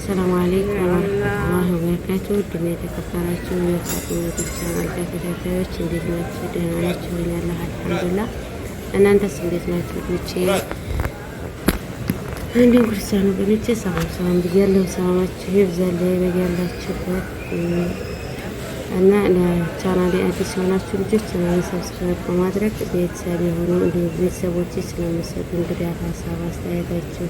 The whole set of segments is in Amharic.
السلام عليكم ورحمة الله وبركاته ድና የተከበራችሁ የፋጡማ ቻናል ተከታታዮች እንዴት ናችሁ? ደህና ናችሁ? ያላህ አልሐምዱሊላህ። እናንተስ እንዴት ናችሁ? ልጆቼ እንዴት ክርስቲያን ወገኖቼ ሰላም ብያለሁ። ሰላማችሁ ይብዛልኝ በያላችሁበት እና ለቻናሌ አዲስ የሆናችሁ ልጆች ቻናሌን ሰብስክራይብ በማድረግ ቤተሰብ የሆኑ እንዲሁ ቤተሰቦች ስለምሰጡ እንግዲህ ሀሳብ አስተያየታችሁ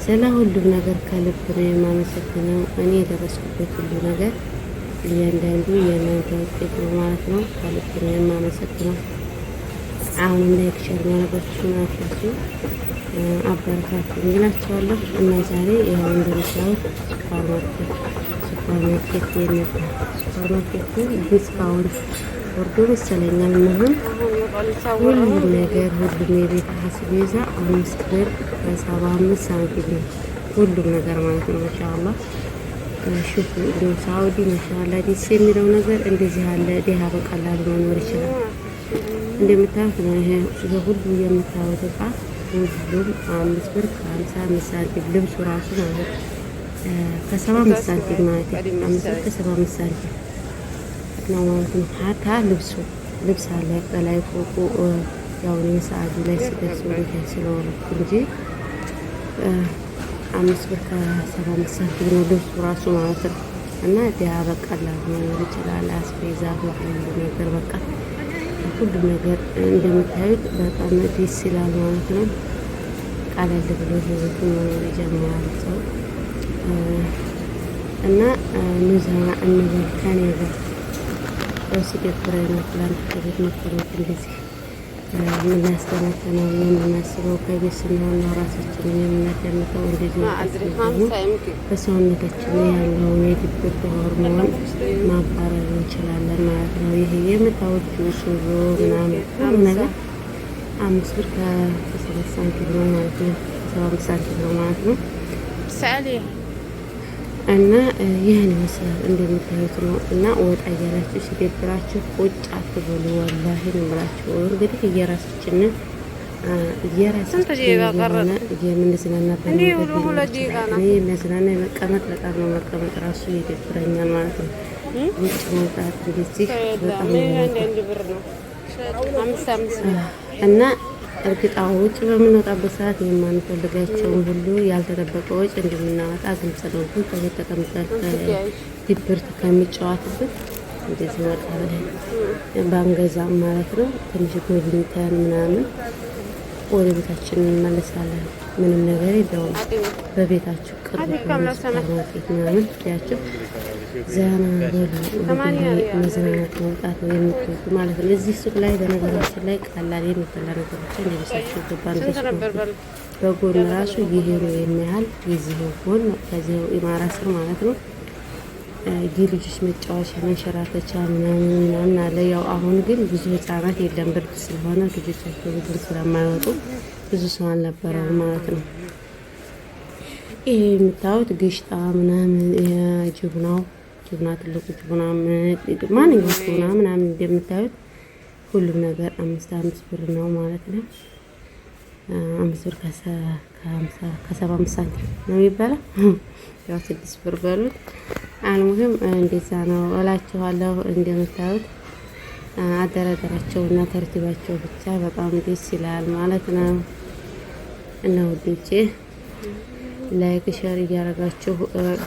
ስለ ሁሉም ነገር ከልብ ነው የማመሰግነው። እኔ የደረስኩበት ሁሉ ነገር እያንዳንዱ የእናንተ ውጤት ነው ማለት ነው። ከልብ ነው የማመሰግነው። አሁንም ላይክ ሸር ማድረጋችሁን አትርሱ፣ አበረታቱኝ እላችኋለሁ። እና ዛሬ ይኸው እንደምታዩት ሱፐርማርኬት የነበር ሱፐርማርኬቱ ዲስካውንት ወርዶ መሰለኛል መሆን ሁሉም ነገር ሁሉም የቤት አስቤዛ 5 ብር ከ75 ሳንቲም ነው። ሁሉም ነገር ማለት ነው። ማሻአላህ ሹፉ ነው ሳውዲ ማሻአላህ ደስ የሚለው ነገር እንደዚህ ያለ ዲሃ በቀላሉ መኖር ይችላል። እንደምታዩት ነው። ይሄ ሁሉ የምታዩት እቃ ሁሉም 5 ብር ከ55 ሳንቲም ልብሱ ራሱ ማለት ከ75 ሳንቲም ማለት 5 ብር ከ75 ሳንቲም ነው ማለት ነው። ሀታ ልብስ አለ ከላይ ፎቁ ያው ነው ሰዓቱ ላይ ሲደርስ ወደ ስለሆነ እንጂ 5 ብር ከ75 ሳንቲም ነው ልብሱ ራሱ ማለት ነው። እና ዲያ በቀላሉ መኖር ይችላል። አስቤዛ ሁሉ ነገር በቃ ሁሉ ነገር እንደምታዩት በጣም ደስ ይላል ማለት ነው። ቀለል ብሎ ህይወቱ መኖር ይጀምራል ሰው እና ንዛና እንበል ከኔ ጋር ሲደብረኝ ነው ትላንት ከቤት መጥተናል። እንደዚህ የምናስተናተነው የምናስበው ከቤት ስንሆን ነው ራሳችንን የምናዳምጠው። እንደዚህ በሰውነታችን ያለውን የድብርት ሆርሞን ማባረር እንችላለን ማለት ነው። ይሄ የምታወጁ ሱሮ ምናምን ሁሉ ነገር 5 ብር ከ7 ሳንቲም ነው ማለት ነው። 75 ሳንቲም ነው ማለት ነው። እና ይህን ይመስላል እንደምታዩት ነው። እና ወጣ እያላችሁ ሲደብራችሁ ቁጭ አትበሉ። ወላሂ ነው የምላችሁ። እንግዲህ የራሳችንን የሆነ የምንዝናናበት ነገር እኔ የሚያዝናና መቀመጥ በጣም ነው። መቀመጥ ራሱ ይደብረኛል ማለት ነው። ውጭ መውጣት እንደዚህ በጣም ነው እና እርግጥ ውጭ በምንወጣበት ሰዓት የማንፈልጋቸውን ሁሉ ያልተጠበቀ ወጪ እንደምናወጣ ግልጽ ነው። ግን ከቤት ተቀምጠን ድብርት ከሚጫወትበት እንደዚህ ወጣ ብለን ባንገዛም ማለት ነው ትንሽ ጎብኝተን ምናምን ወደ ቤታችን እንመለሳለን። ምንም ነገር የለውም። በቤታችሁ ቅርብ ሱፐርማርኬት ምናምን ያቸው ዘና በሉ መዝናናት መውጣት ነው የምትወዱ ማለት ነው። እዚህ ሱቅ ላይ በነገራችን ላይ ቀላል የሚበላ ነገሮችን እንደሚሳቸው ገባን። በጎን ራሱ ይሄሩ የሚያህል የዚህ ጎን ከዚህ ኢማራ ስር ማለት ነው የልጆች መጫወቻ መንሸራተቻ ምናምን አለ። ያው አሁን ግን ብዙ ህጻናት የለም፣ ብርድ ስለሆነ ልጆቻቸው ብዙ ስለማይወጡ ብዙ ሰው አልነበረው ማለት ነው። ይሄ የምታዩት ግሽጣ ምናምን ጅቡና ትልቁ ጅቡና ማንኛውም ጅቡና ምናምን እንደምታዩት ሁሉም ነገር 5 ብር ነው ማለት ነው። 5 ብር ከ75 ሳንቲም ነው የሚባለው። ያው 6 ብር በሉት። አልሙሂም እንደዛ ነው እላችኋለሁ። እንደምታዩት አደራደራቸውና ተርቲባቸው ብቻ በጣም ደስ ይላል ማለት ነው። እና ውዶቼ ላይክ ሸር እያደረጋችሁ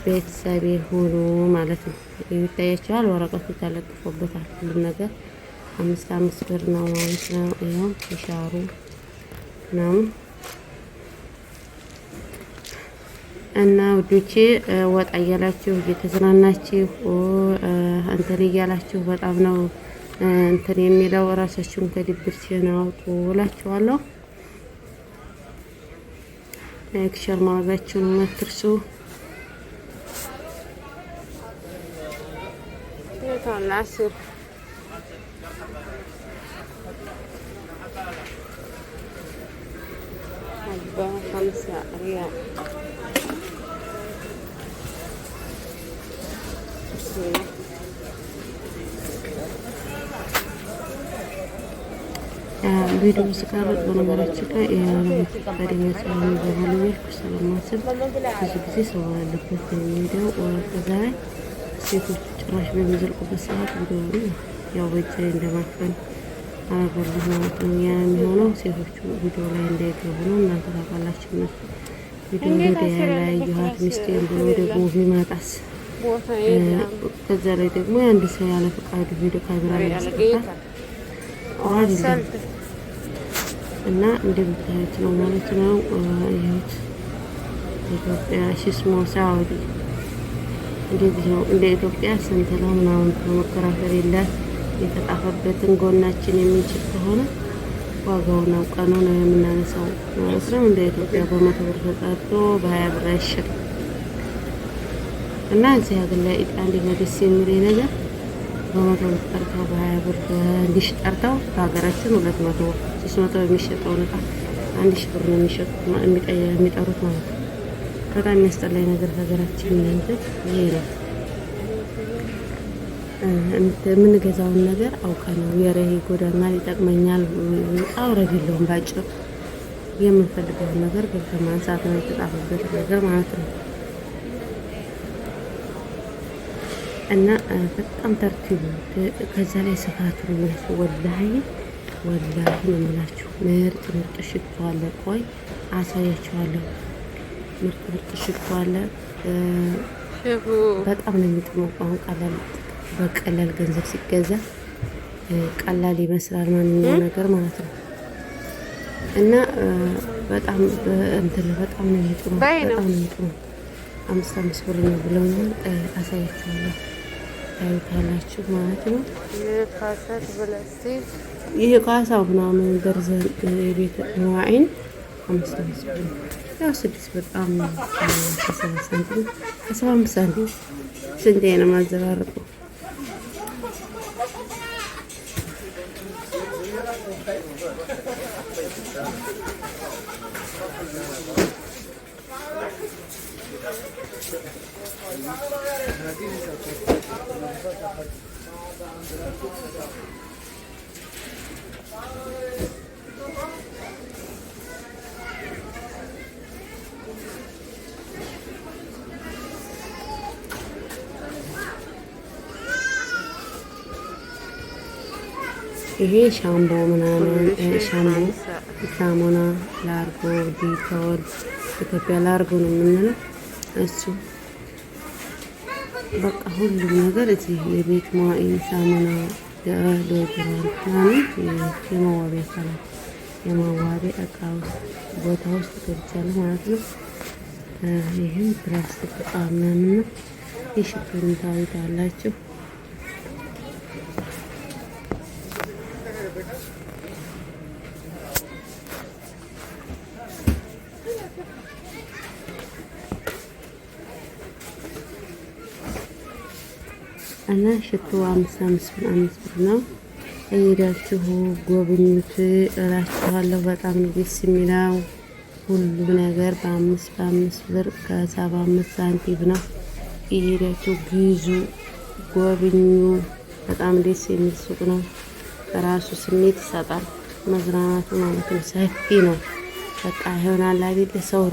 ቤተሰብ ሆኖ ማለት ነው። ይታያችኋል፣ ወረቀቱ ተለጥፎበታል። ሁሉም ነገር 5 ብር ነው ማለት ነው። ይኸው ተሻሩ ምናምን እና ውዶቼ ወጣ እያላችሁ እየተዝናናችሁ እንትን እያላችሁ በጣም ነው እንትን የሚለው። ራሳችሁን ከድብርት አውጡ እላችኋለሁ። ላይክ ሸር ማድረጋችሁን አትርሱ። ቪዲዮ ስቀርጽ በነገራችን ላይ ቀደም ስለሚገባሉ ያልኩ ስለማስብ ብዙ ጊዜ ሰው ያለበት ቪዲዮ ከዛ ላይ ሴቶች ጭራሽ በሚዘልቁበት ሰዓት ቪዲዮ ያው በእጄ እንደማፈን አረጋለሁ ማለት ነው። ያ የሚሆነው ሴቶቹ ቪዲዮ ላይ እንዳይገቡ ነው። እናንተ ታውቃላችሁ እነሱ ቪዲዮ ሚዲያ ላይ ያዩት ሚስቴን ብሎ ደግሞ ቢመጣስ ከዛ ላይ ደግሞ አንድ ሰው ያለ ፈቃዱ ቪዲዮ ካሜራ ላይ ያስገባል አይደለም እና እንደምታዩት ነው ማለት ነው። ይሁት ኢትዮጵያ ሽስሞ ሳውዲ እንደዚህ ነው። እንደ ኢትዮጵያ ስንት ነው ምናምን መከራከር የላት የተጣፈበትን ጎናችን የምንችል ከሆነ ዋጋውን አውቀን ነው የምናነሳው ማለት ነው። እንደ ኢትዮጵያ በ100 ብር ተጠርቶ በ20 ብር አይሸጥም እና እዚህ ሀገር ላይ አንድ ደስ የሚል ነገር በ100 ብር ጠርተው በ20 ብር እንዲሽ ጠርተው በሀገራችን 200 300 የሚሸጠውን እቃ 1000 ብር ነው የሚጠሩት ማለት ነው። በጣም የሚያስጠላኝ ነገር ሀገራችን እንትን ይሄ ነው። የምንገዛውን ነገር አውቀን ነው የረሄ ይጎዳናል፣ ይጠቅመኛል፣ አውረድ የለውም። ባጭሩ የምንፈልገውን ነገር ገብተን ማንሳት ነው የተጻፈበት ነገር ማለት ነው። እና በጣም ተርቲቡ ከዛ ላይ ስፋቱ ነው። ወላሂ ነው የምላችሁ። ምርጥ ሽቶ አለ። ቆይ አሳያችኋለሁ። ምርጥ ሽቶ አለ። በጣም ነው የሚጥመው። አሁን በቀላል ገንዘብ ሲገዛ ቀላል ይመስላል ማንኛው ነገር ማለት ነው። እና በጣም በጣም ነው የሚጥመው። 5 ብር ነው ብለውኛል። አሳያችኋለሁ ታዩታላችሁ ማለት ነው። ይሄ ካሳው ምናምን ደርዘን የቤት መዋዒን 5 ብር ያው 6 ብር በጣም 7 ሳንቲም 75 ሳንቲም ስንዴ ነው ማዘባረቀው። ይሄ ሻምቦ ምናምን ሳሙና ላርጎ ዲቶል ኢትዮጵያ ላርጎ ነው የምንለው እሱ በቃ ሁሉም ነገር እዚህ የቤት መዋዕን ሳሙና ዶድራንት ምናምን የመዋቢያ ካላት የመዋቢያ እቃ ቦታ ውስጥ ገብቻለሁ ማለት ነው። ይህም ፕላስቲክ እቃ ምናምን ነው። የሽቶን ታዩታላችሁ። እና ሽቶ 5 ብር ነው። እሄዳችሁ ጎብኙት እላችኋለሁ። በጣም ደስ የሚለው ሁሉ ነገር በ5 ብር ከ75 ሳንቲም ነው። እሄዳችሁ ግዙ፣ ጎብኙ። በጣም ደስ የሚል ሱቅ ነው። ራሱ ስሜት ይሰጣል። መዝናናቱ ማለት ነው። ሰፊ ነው። በቃ ይሆናል አይደል? ሰው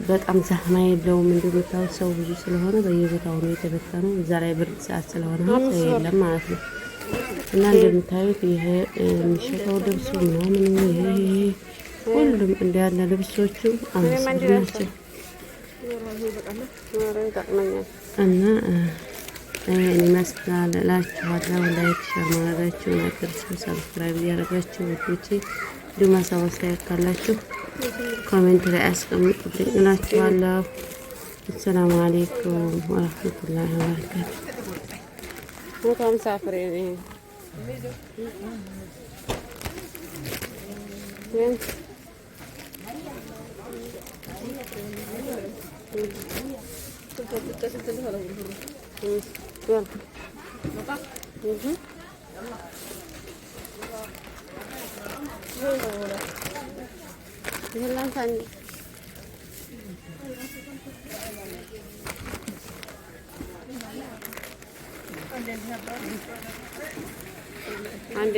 በጣም ዛህማ የለውም። እንደምታዩት ሰው ብዙ ስለሆነ በየቦታው ነው የተበተነው። እዛ ላይ ብርድ ሰዓት ስለሆነ ሰው የለም ማለት ነው። እና እንደምታዩት ይሄ የሚሸጠው ልብሱ ምናምን ይሄ ሁሉም እንዳለ ልብሶቹ 5 ብር ናቸው። እና ይሄን ይመስላል እላችኋለሁ። ላይክ ሸር ማድረጋችሁን አትርሱ። ሰብስክራይብ እያደረጋችሁ ውዶቼ እንዲሁም ሀሳብ አስተያየት ካላችሁ ኮሜንት ላይ አስቀምጡልኝ እላችኋለሁ። አሰላሙ አለይኩም ወራህመቱላሂ ወበረካቱ። በጣም ሳፍሬ ነው አንዴ